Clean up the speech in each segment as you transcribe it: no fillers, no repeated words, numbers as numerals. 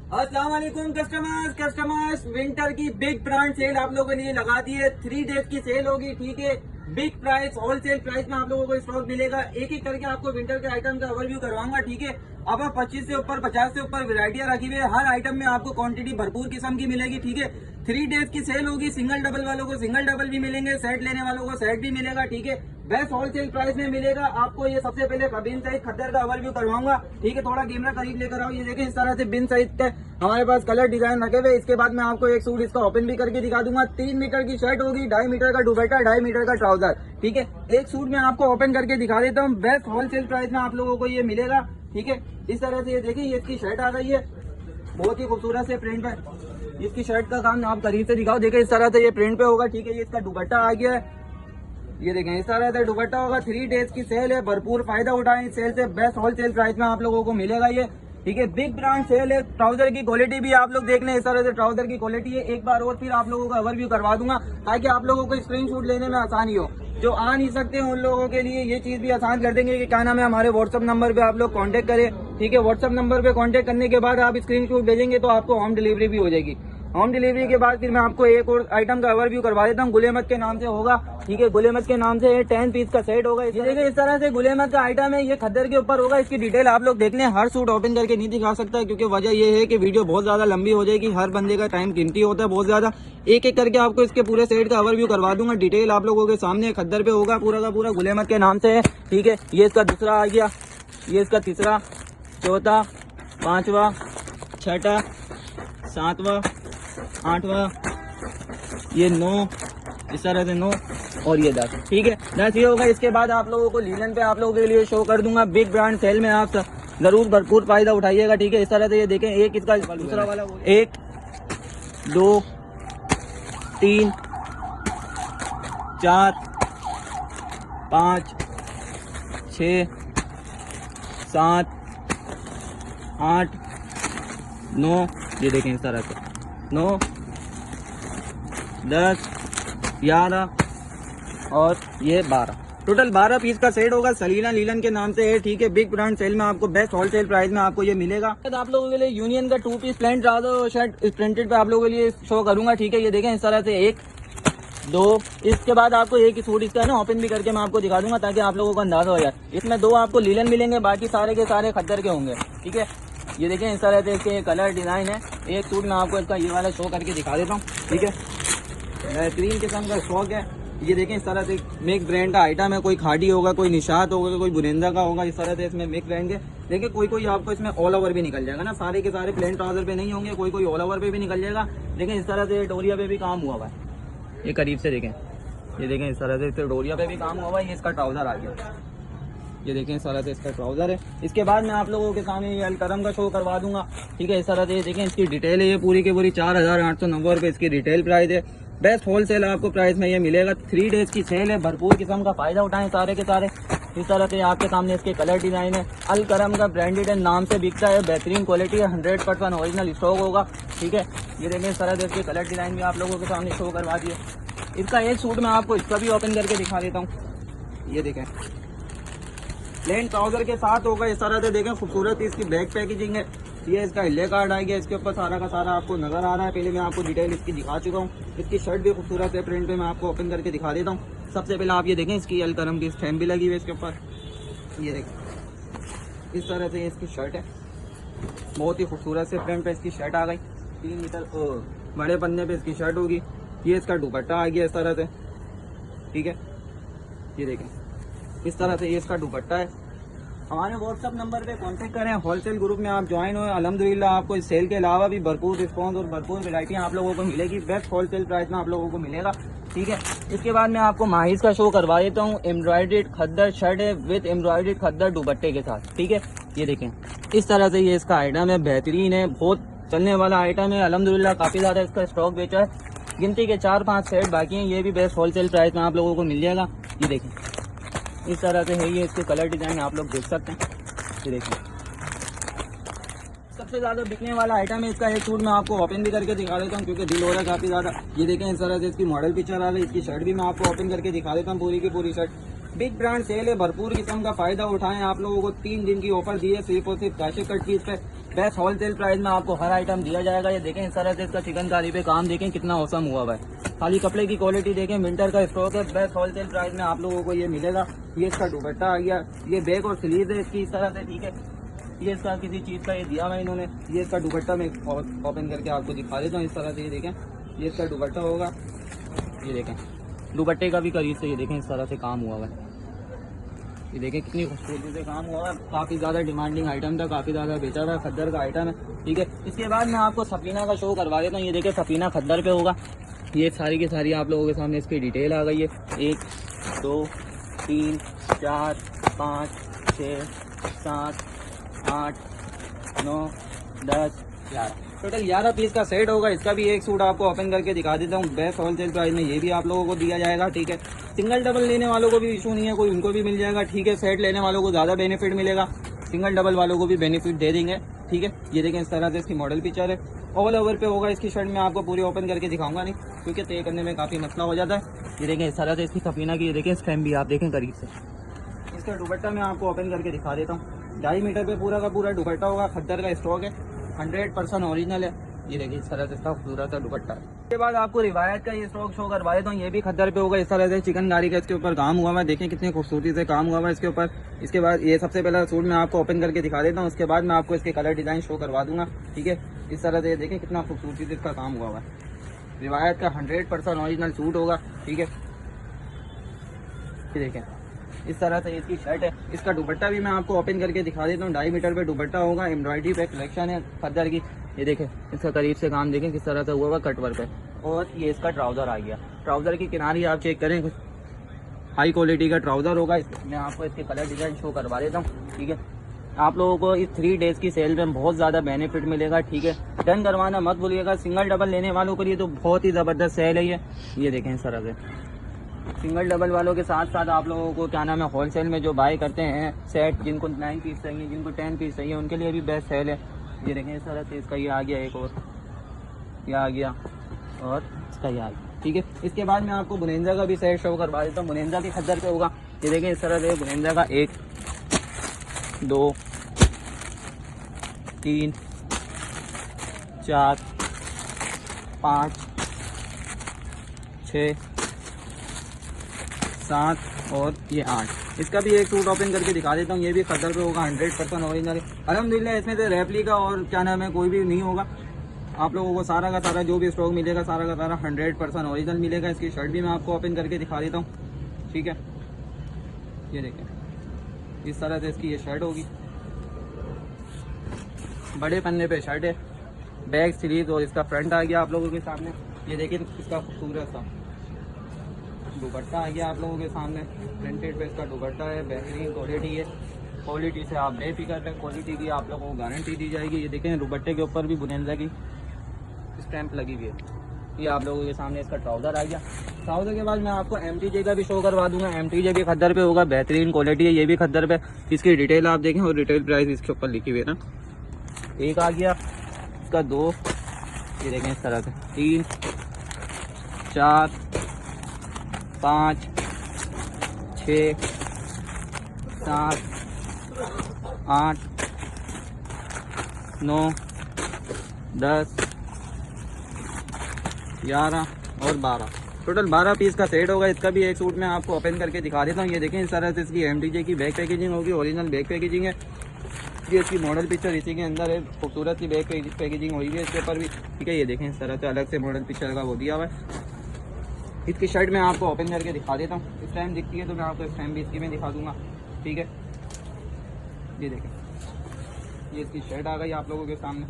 अस्सलाम वालेकुम customers, winter की बिग ब्रांड सेल आप लोगों के लिए लगा दी है। 3 डेज की सेल होगी, ठीक है। बिग प्राइस, होलसेल प्राइस में आप लोगों को स्टॉक मिलेगा। एक एक करके आपको विंटर के आइटम का ओवरव्यू करवाऊंगा, ठीक है। अब 25 से ऊपर 50 से ऊपर वेराइटियां रखी हुई है। हर आइटम में आपको क्वांटिटी भरपूर किस्म की मिलेगी, ठीक है। 3 डेज की सेल होगी। सिंगल डबल वालों को सिंगल डबल भी मिलेंगे, सेट लेने वालों को सेट भी मिलेगा, ठीक है। बेस्ट होलसेल प्राइस में मिलेगा आपको। ये सबसे पहले बिन साइज खद्दर का ओवरव्यू करवाऊंगा, ठीक है। थोड़ा कैमरा करीब लेकर आओ। ये देखिए इस तरह से बिन साइज का हमारे पास कलर डिजाइन रखे हुए। इसके बाद मैं आपको एक सूट इसका ओपन भी करके दिखा दूंगा। 3 मीटर की शर्ट होगी, 2.5 मीटर का दुपट्टा, 2.5 मीटर का ट्राउजर, ठीक है। एक सूट में आपको ओपन करके दिखा देता हूँ। बेस्ट होलसेल प्राइस में आप लोगों को ये मिलेगा, ठीक है। इस तरह से ये देखिए, ये इसकी शर्ट आ गई है, बहुत ही खूबसूरत से प्रिंट पे। इसकी शर्ट का काम आप करीब से दिखाओ। देखिए इस तरह से ये प्रिंट पे होगा, ठीक है। ये इसका दुपट्टा आ गया है, ये देखें इस तरह से दुपट्टा होगा। 3 डेज की सेल है, भरपूर फायदा उठाएं इस सेल से। बेस्ट होलसेल प्राइस में आप लोगों को मिलेगा ये, ठीक है। बिग ब्रांड सेल है। ट्राउजर की क्वालिटी भी आप लोग देख लें, इस तरह से ट्राउजर की क्वालिटी है। एक बार और फिर आप लोगों का ओवरव्यू करवा दूंगा ताकि आप लोगों को स्क्रीनशॉट लेने में आसानी हो। जो आ नहीं सकते उन लोगों के लिए ये चीज भी आसान कर देंगे कि क्या नाम है, हमारे व्हाट्सएप नंबर पे आप लोग कांटेक्ट करें, ठीक है। व्हाट्सएप नंबर पे कांटेक्ट करने के बाद आप स्क्रीनशॉट भेजेंगे तो आपको होम डिलीवरी भी हो जाएगी। होम डिलीवरी के बाद फिर मैं आपको एक और आइटम का ओवरव्यू करवा देता हूँ। गुलेमत के नाम से होगा, ठीक है। गुलेमत के नाम से 10 पीस का सेट होगा। ये देखिए इस तरह से गुलेमत का आइटम है। ये खद्दर के ऊपर होगा। इसकी डिटेल आप लोग देख लें। हर सूट ओपन करके नहीं दिखा सकता क्योंकि वजह ये है कि वीडियो बहुत ज्यादा लंबी हो जाएगी। हर बंदे का टाइम कीमती होता है बहुत ज्यादा। एक एक करके आपको इसके पूरे सेट का ओवरव्यू करवा दूंगा। डिटेल आप लोगों के सामने खद्दर पे होगा, पूरा का पूरा गुलेमत के नाम से है, ठीक है। ये इसका दूसरा आ गया, ये इसका तीसरा, चौथा, पांचवा, छठा, सातवां, 8वां, ये 9, इस तरह से 9 और ये 10, ठीक है। 10 ये होगा। इसके बाद आप लोगों को लीलन पे आप लोगों के लिए शो कर दूंगा। बिग ब्रांड सेल में आप जरूर भरपूर फायदा उठाइएगा, ठीक है। इस तरह से ये देखें, एक इसका दूसरा वाला 1 2 3 4 5 6 7 8 9, ये देखें इस तरह से 9 10 11 और ये 12, टोटल 12 पीस का सेट होगा। सलीना लीलन के नाम से है, ठीक है। बिग ब्रांड सेल में आपको बेस्ट होलसेल प्राइस में आपको ये मिलेगा। आप लोगों के लिए यूनियन का 2 piece plain trouser shirt printed पे आप लोगों के लिए शो करूंगा, ठीक है। ये देखें इस तरह से 1 2, इसके बाद आपको एक ही सूट इसका है ना ओपन भी करके मैं आपको दिखा दूंगा ताकि आप लोगों को अंदाजा हो जाए। इसमें 2 आपको लीलन मिलेंगे, बाकी सारे के सारे खद्दर के होंगे, ठीक है। ये देखें इस तरह से इसके कलर डिजाइन है। एक सूट में आपको इसका ये वाला शो करके दिखा देता हूँ, ठीक है। बेहतरीन किस्म का स्टॉक है। ये देखें इस तरह से मिक्स ब्रांड का आइटम है। कोई खाड़ी होगा, कोई निशात होगा, कोई बुरेंदा का होगा। इस तरह से इसमें मिक्स ब्रांड के देखिए, कोई कोई आपको इसमें ऑल ओवर भी निकल जाएगा ना। सारे के सारे प्लेन ट्राउजर पे नहीं होंगे, कोई कोई ऑल ओवर पे भी निकल जाएगा। देखें इस तरह से डोरिया पे भी काम हुआ हुआ है। ये करीब से देखें, ये देखें इस तरह से डोरिया पे भी काम हुआ हुआ है। ये इसका ट्राउजर आ गया, ये देखें इस तरह से इसका ट्राउजर है। इसके बाद मैं आप लोगों के सामने ये अलकरम का शो करवा दूंगा, ठीक है। इस तरह से देखें इसकी डिटेल है, ये पूरी की पूरी 4890 रुपये इसकी रिटेल प्राइस है। बेस्ट होलसेल आपको प्राइस में ये मिलेगा। 3 डेज की सेल है, भरपूर किस्म का फायदा उठाएं सारे के सारे। इस तरह से आपके सामने इसके कलर डिजाइन है। अलकरम का ब्रांडेड है, नाम से बिकता है, बेहतरीन क्वालिटी है, 100% ओरिजिनल स्टॉक होगा, ठीक है। ये देखें इस तरह से इसके कलर डिजाइन भी आप लोगों के सामने शो करवा दिए। इसका एक सूट मैं आपको इसका भी ओपन करके दिखा देता हूँ। ये देखें प्लेन ट्राउजर के साथ होगा। इस तरह से देखें खूबसूरत इसकी बैक पैकेजिंग है। ये इसका हिल्ले कार्ड आ गया, इसके ऊपर सारा का सारा आपको नजर आ रहा है। पहले मैं आपको डिटेल इसकी दिखा चुका हूँ। इसकी शर्ट भी खूबसूरत है, प्रिंट पे मैं आपको ओपन करके दिखा देता हूँ। सबसे पहले आप ये देखें, इसकी अलकरम की स्टैम्प भी लगी हुई है इसके ऊपर। ये देखें इस तरह से इसकी शर्ट है, बहुत ही खूबसूरत से प्रिंट पे इसकी शर्ट आ गई। 3 मीटर बड़े पन्ने पे इसकी शर्ट होगी। ये इसका दुपट्टा आ गया इस तरह से, ठीक है। ये देखें इस तरह से ये इसका दुपट्टा है। हमारे व्हाट्सएप नंबर पे कांटेक्ट करें। होलसेल ग्रुप में आप ज्वाइन हो। अल्हम्दुलिल्लाह आपको इस सेल के अलावा भी भरपूर रिस्पांस और भरपूर वैरायटियां आप लोगों को मिलेगी। बेस्ट होलसेल प्राइस में आप लोगों को मिलेगा, ठीक है। इसके बाद मैं आपको माहिज का शो करवा देता हूँ। एम्ब्रॉयडर्ड खद्दर शर्ट है विद एम्ब्रॉयडर्ड खद्दर दुपट्टे के साथ, ठीक है। ये देखें इस तरह से ये इसका आइटम है, बेहतरीन है, बहुत चलने वाला आइटम है। अल्हम्दुलिल्लाह काफी ज्यादा इसका स्टॉक बेचा है। गिनती के 4-5 सेट बाकी हैं। ये भी बेस्ट होलसेल प्राइस में आप लोगों को मिल जाएगा। ये देखें इस तरह से है, ये इसके कलर डिजाइन आप लोग देख सकते हैं। ये देखिए सबसे ज्यादा बिकने वाला आइटम है इसका। एक सूट मैं आपको ओपन भी करके दिखा देता हूँ क्योंकि दिल हो रहा है काफी ज्यादा। ये देखें इस तरह से इसकी मॉडल पिक्चर आ रही है। इसकी शर्ट भी मैं आपको ओपन करके दिखा देता हूँ, पूरी की पूरी शर्ट। बिग ब्रांड सेल है, भरपूर किस्म का फायदा उठाएं। आप लोगों को 3 दिन की ऑफर दी है सिर्फ और सिर्फ काशिफ कट की। इस पे बेस्ट होलसेल प्राइस में आपको हर आइटम दिया जाएगा। ये देखें इस तरह से इसका चिकनकारी पे काम देखें कितना औसम हुआ हुआ है। खाली कपड़े की क्वालिटी देखें, विंटर का स्टॉक है। बेस्ट होलसेल प्राइस में आप लोगों को ये मिलेगा। ये इसका दुपट्टा आ गया, ये बैक और स्लीव है इसकी इस तरह से, ठीक है। ये इसका किसी चीज़ का ये दिया हुआ इन्होंने। ये इसका दुपट्टा मैं ओपन करके आपको दिखा देता हूँ इस तरह से। ये देखें, ये इसका दुपट्टा होगा। ये देखें दुपट्टे का भी करीब से ये देखें इस तरह से काम हुआ हुआ है। ये देखें कितनी खूबसूरती से काम हुआ है। काफ़ी ज़्यादा डिमांडिंग आइटम था, काफ़ी ज़्यादा बेचा था, खद्दर का आइटम है, ठीक है। इसके बाद मैं आपको सफीना का शो करवा देता हूँ। ये देखें सफीना खद्दर पे होगा। ये सारी की सारी आप लोगों के सामने इसकी डिटेल आ गई है। 1 2 3 4 5 6 7 8 9 10 11 टोटल 11 पीस का सेट होगा। इसका भी एक सूट आपको ओपन करके दिखा देता हूँ। बेस्ट होलसेल प्राइस में ये भी आप लोगों को दिया जाएगा, ठीक है। सिंगल डबल लेने वालों को भी इशू नहीं है कोई, उनको भी मिल जाएगा, ठीक है। सेट लेने वालों को ज़्यादा बेनिफिट मिलेगा, सिंगल डबल वालों को भी बेनिफिट दे देंगे, ठीक है। ये देखें इस तरह से इसकी मॉडल पिक्चर है। ऑल ओवर पे होगा। इसकी शर्ट में आपको पूरी ओपन करके दिखाऊंगा नहीं, क्योंकि तय करने में काफ़ी मसला हो जाता है। ये देखें इस तरह से इसकी सफीना की, ये देखें स्टैम्प भी आप देखें करीब से। इसका दुपट्टा मैं आपको ओपन करके दिखा देता हूँ। 2.5 मीटर पे पूरा का पूरा दुपट्टा होगा। खद्दर का स्टॉक है, 100% ओरिजिनल है। ये देखिए इस तरह से इसका खूबसूरत सा दुपट्टा है। इसके बाद आपको रिवायत का ये स्टॉक शो करवा देता हूँ। ये भी खद्दर पे होगा। इस तरह से चिकनकारी का इसके ऊपर काम हुआ है। देखें कितनी खूबसूरती से काम हुआ है इसके ऊपर। इसके बाद ये सबसे पहला सूट मैं आपको ओपन करके दिखा देता हूँ। उसके बाद मैं आपको इसके कलर डिज़ाइन शो करवा दूंगा, ठीक है। इस तरह से देखें कितना खूबसूरती से इसका काम हुआ है। रिवायत का 100% ओरिजिनल सूट होगा, ठीक है। ये देखें इस तरह से इसकी शर्ट है। इसका दुपट्टा भी मैं आपको ओपन करके दिखा देता हूँ। 2.5 मीटर पे दुपट्टा होगा। एम्ब्रॉयडरी पे कलेक्शन है खद्दर की। ये देखें इसका करीब से काम देखें किस तरह से हुआ हुआ कट वर्क पे। और ये इसका ट्राउज़र आ गया। ट्राउज़र की किनारी आप चेक करें, कुछ हाई क्वालिटी का ट्राउज़र होगा। मैं आपको इसके कलर डिज़ाइन शो करवा देता हूँ, ठीक है। आप लोगों को इस 3 डेज़ की सेल में बहुत ज़्यादा बेनिफिट मिलेगा, ठीक है। डन करवाना मत भूलिएगा। सिंगल डबल लेने वालों के लिए तो बहुत ही ज़बरदस्त सेल है ये देखें इस तरह से। सिंगल डबल वालों के साथ साथ आप लोगों को क्या नाम है, होलसेल में जो बाय करते हैं सेट, जिनको 9 पीस चाहिए, जिनको 10 पीस चाहिए, उनके लिए भी बेस्ट सेल है। ये देखें इस तरह से इसका ये आ गया, एक और ये आ गया, और इसका ये आ गया, ठीक है। इसके बाद मैं आपको बुनेंजा का भी सेट शो करवा देता हूँ। बुनेंजा की खद्दर पे होगा। ये देखें इस तरह से बुनेंजा का 1 2 3 4 5 6 7 और ये 8। इसका भी एक सूट ओपन करके दिखा देता हूँ। ये भी खद्दर पे होगा, 100% ओरिजिनल। अल्हम्दुलिल्लाह इसमें से रेप्लिका और क्या नाम है कोई भी नहीं होगा। आप लोगों को सारा का सारा जो भी स्टॉक मिलेगा सारा का सारा 100% ओरिजिनल मिलेगा। इसकी शर्ट भी मैं आपको ओपन करके दिखा देता हूँ, ठीक है। ये देखें इस तरह से इसकी ये शर्ट होगी। बड़े पन्ने पे शर्ट है, बैक स्लीव और इसका फ्रंट आ गया आप लोगों के सामने। ये देखिए इसका खूबसूरत सा दुपट्टा आ गया आप लोगों के सामने। प्रिंटेड पे इसका दुपट्टा है, बेहतरीन क्वालिटी है। क्वालिटी से आप बेफिक्र रहें, क्वालिटी की आप लोगों को गारंटी दी जाएगी। ये देखें दुपट्टे के ऊपर भी बुनेंजा की स्टैंप लगी हुई है। ये आप लोगों के सामने इसका ट्राउज़र आ गया। ट्राउज़र के बाद मैं आपको MTJ का भी शो करवा दूंगा। MTJ भी खद्दर पे होगा, बेहतरीन क्वालिटी है। ये भी खद्दर पे। इसकी डिटेल आप देखें और रिटेल प्राइस इसके ऊपर लिखी हुई है ना। एक आ गया, इसका 2, ये देखें इस तरह से 3 4 5 6 7 8 9 10 11 और 12 टोटल 12 पीस का सेट होगा। इसका भी एक सूट मैं आपको ओपन करके दिखा देता हूँ। ये देखें इस तरह से इसकी MTJ की बैक पैकेजिंग होगी, ओरिजिनल बैक पैकेजिंग है। ये इसकी मॉडल पिक्चर इसी के अंदर है, खूबसूरत सी बैक पैकेजिंग हुई है इसके ऊपर भी, ठीक है। ये देखें इस तरह से अलग से मॉडल पिक्चर का वो दिया हुआ है। इसकी शर्ट मैं आपको ओपन करके दिखा देता हूँ। इस टाइम दिखती है तो मैं आपको इस टाइम भी इसकी में दिखा दूंगा, ठीक है। ये देखें ये इसकी शर्ट आ गई आप लोगों के सामने।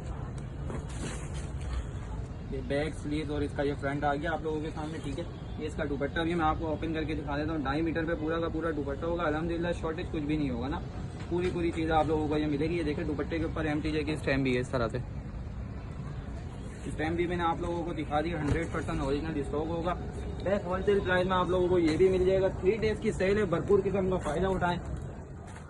ये बैक स्लीव और इसका ये फ्रंट आ गया आप लोगों के सामने, ठीक है। ये इसका दुपट्टा भी मैं आपको ओपन करके दिखा देता हूँ। 2.5 मीटर पे पूरा का पूरा दुपट्टा होगा। अल्हम्दुलिल्लाह शॉर्टेज कुछ भी नहीं होगा ना, पूरी चीज़ आप लोगों को ये मिलेगी। ये देखें दुपट्टे के ऊपर MTJ की स्टैम्प भी है इस तरह से। स्टैम्प भी मैंने आप लोगों को दिखा दी। 100% ओरिजिनल स्टॉक होगा। बेस्ट होलसेल प्राइस में आप लोगों को ये भी मिल जाएगा। 3 डेज़ की सेल है, भरपूर किस्म का फ़ायदा उठाएं।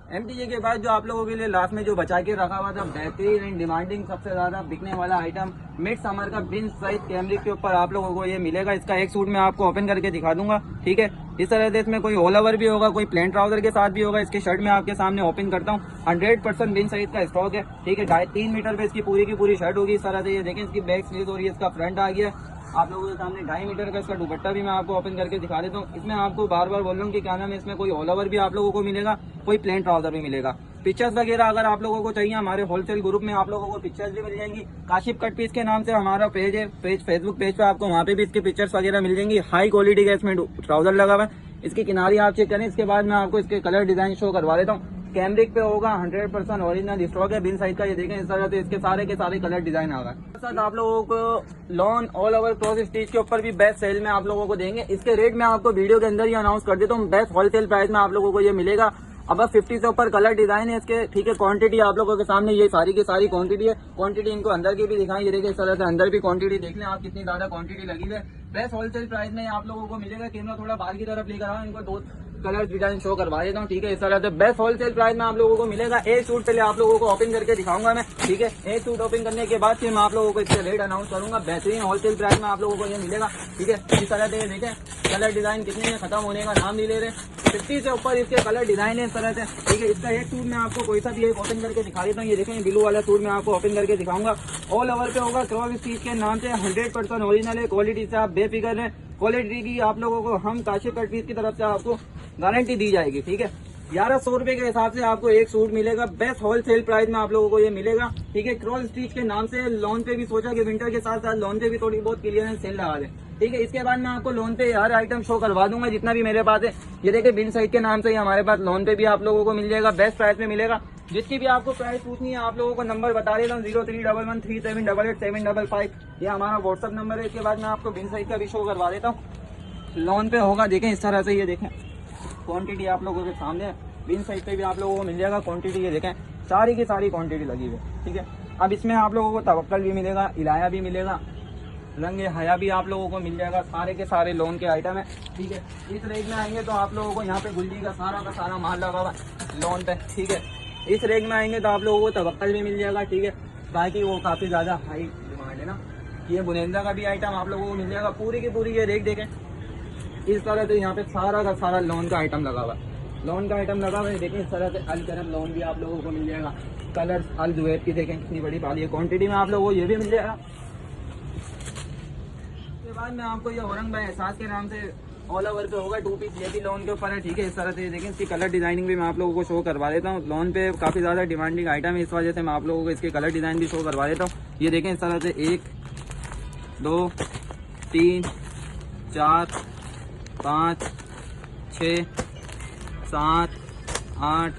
MTG के बाद जो आप लोगों के लिए लास्ट में जो बचा के रखा हुआ था बेहतरीन एंड डिमांडिंग सबसे ज्यादा बिकने वाला आइटम मिड समर का बिन साइज कैमरिक के ऊपर आप लोगों को ये मिलेगा। इसका एक सूट मैं आपको ओपन करके दिखा दूंगा, ठीक है। इस तरह से इसमें कोई ऑल ओवर भी होगा, कोई प्लेन ट्राउजर के साथ भी होगा। इसकी शर्ट मैं आपके सामने ओपन करता हूँ, 100% बिन साइज का स्टॉक है, ठीक है। 3.5 मीटर पे इसकी पूरी की पूरी शर्ट होगी। इस तरह से ये देखें, इसकी बैक स्लीव और ये इसका फ्रंट आ गया। आप लोगों के सामने 2.5 मीटर का इसका दुपट्टा भी मैं आपको ओपन करके दिखा देता हूँ। इसमें आपको बार बार बोल रहा हूँ कि क्या नाम है, इसमें कोई ऑल ओवर भी आप लोगों को मिलेगा, कोई प्लेन ट्राउजर भी मिलेगा। पिक्चर्स वगैरह अगर आप लोगों को चाहिए, हमारे होलसेल ग्रुप में आप लोगों को पिक्चर्स भी मिल जाएंगी। काशिफ कट पीस के नाम से हमारा पेज है, फेसबुक पेज पे आपको वहाँ पे भी इसके पिक्चर्स वगैरह मिल जाएंगी। हाई क्वालिटी का इसमें ट्राउजर लगा हुआ है। इसकी किनारी आप चेक करें। इसके बाद मैं आपको इसके कलर डिजाइन शो करवा देता हूँ। कैमरिक पे होगा, 100% ओरिजिनल स्टॉक है, बिन साइज का। ये देखें इस तरह से इसके सारे के सारे कलर डिजाइन आ गए। साथ आप लोगों को lawn all over cross stitch के ऊपर भी बेस्ट सेल में आप लोगों को देंगे। इसके रेट मैं आपको वीडियो के अंदर ही अनाउंस कर देता हूँ। बेस्ट होलसेल प्राइस में आप लोगों को ये मिलेगा। अब 50 से ऊपर कलर डिजाइन है इसके, ठीक है। क्वांटिटी आप लोगों के सामने ये सारी की सारी क्वांटिटी है। क्वांटिटी इनको अंदर की भी दिखाएं। ये देखिए इस तरह से अंदर भी क्वांटिटी देख लें आप, कितनी ज्यादा क्वांटिटी लगी है। बेस्ट होलसेल प्राइस में आप लोगों को मिलेगा। कैमरा थोड़ा बाहर की तरफ लेकर आओ, इनको 2 कलर डिजाइन शो करवा देता हूँ, ठीक है। इस तरह से बेस्ट होलसेल प्राइस में आप लोगों को मिलेगा। एक सूट पहले आप लोगों को ओपन करके दिखाऊंगा मैं, ठीक है। एक सूट ओपन करने के बाद फिर मैं आप लोगों को इसके रेट अनाउंस करूंगा। बेहतरीन होलसेल प्राइस में आप लोगों को ये मिलेगा, ठीक है। इस तरह से देखें कलर डिजाइन कितने में खत्म होने का नाम नहीं ले रहे। 50 से ऊपर इसके कलर डिजाइन है इस तरह से, ठीक है। इसका एक सूट मैं आपको कोई सा भी एक ओपन करके दिखा देता हूँ। ये देखें ब्लू वाला सूट मैं आपको ओपन करके दिखाऊंगा। ऑल ओवर पे होगा, क्रॉस स्टिच के नाम से 100% ओरिजिनल है। क्वालिटी से आप बेफिक्र है। क्वालिटी की आप लोगों को हम काशिफ कट पीस की तरफ से आपको गारंटी दी जाएगी, ठीक है। 1100 रुपए के हिसाब से आपको एक सूट मिलेगा। बेस्ट होलसेल प्राइस में आप लोगों को ये मिलेगा, ठीक है। क्रॉस स्टिच के नाम से लॉन पे भी सोचा कि विंटर के साथ साथ लॉन पे भी थोड़ी बहुत क्लियरेंस सेल लगा दें, ठीक है। इसके बाद मैं आपको लोन पे हर आइटम शो करवा दूंगा जितना भी मेरे पास है। ये देखिए बिन साइज के नाम से ही हमारे पास लोन पे भी आप लोगों को मिल जाएगा, बेस्ट प्राइस में मिलेगा। जिसकी भी आपको प्राइस पूछनी है आप लोगों को नंबर बता देता हूँ, 0311378875। ये हमारा व्हाट्सअप नंबर है। इसके बाद मैं आपको बिन साइज का भी शो करवा देता हूँ। लोन पे होगा, देखें इस तरह से, ये देखें क्वांटिटी आप लोगों के सामने है। बिन साइज पे भी आप लोगों को मिल जाएगा क्वांटिटी। ये देखें सारी की सारी क्वांटिटी लगी हुई है, ठीक है। अब इसमें आप लोगों को तवक्कल भी मिलेगा, इलाया भी मिलेगा, रंग हया भी आप लोगों को मिल जाएगा। सारे के सारे लोन के आइटम है, ठीक है। इस रेट में आएंगे तो आप लोगों को यहाँ पे गुल्ली का सारा माल लगा हुआ है लोन पे, ठीक है। इस रेट में आएंगे तो आप लोगों को तवक्कल भी मिल जाएगा, ठीक है। बाकी वो काफी ज्यादा हाई डिमांड है ना। ये बुनेंदा का भी आइटम आप लोगों को मिल जाएगा। पूरी की पूरी ये रेट देखें इस तरह से, यहाँ पे सारा का सारा लोन का आइटम लगा हुआ है। लोन का आइटम लगा हुआ है, देखें इस तरह से। अल करम लोन भी आप लोगों को मिल जाएगा। कलर अल जुवैद की देखें कितनी बड़ी पाली है। क्वांटिटी में आप लोगों को ये भी मिल जाएगा। उसके बाद में आपको ये औरंग भाई एहसास के नाम से ऑल ओवर पे होगा, 2 पीस। ये भी लोन के ऊपर है, ठीक है। इस तरह से देखें इसकी कलर डिजाइनिंग भी मैं आप लोगों को शो करवा देता हूँ। लोन पे काफी ज्यादा डिमांडिंग आइटम है, इस वजह से मैं आप लोगों को इसके कलर डिजाइन भी शो करवा देता हूँ। ये देखें इस तरह से 1 2 3 4 5 6 7 8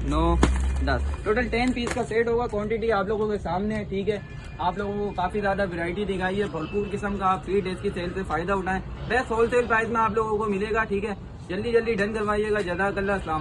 9 10 टोटल 10 पीस का सेट होगा। क्वांटिटी आप लोगों के सामने है, ठीक है। आप लोगों को काफी ज्यादा वैरायटी दिखाई है, भरपूर किस्म का। आप 3 डेज की सेल से फायदा उठाएं। बेस्ट होलसेल प्राइस में आप लोगों को मिलेगा, ठीक है। जल्दी जल्दी डन करवाइएगा। जज़ाकल्लाह। अस्सलाम।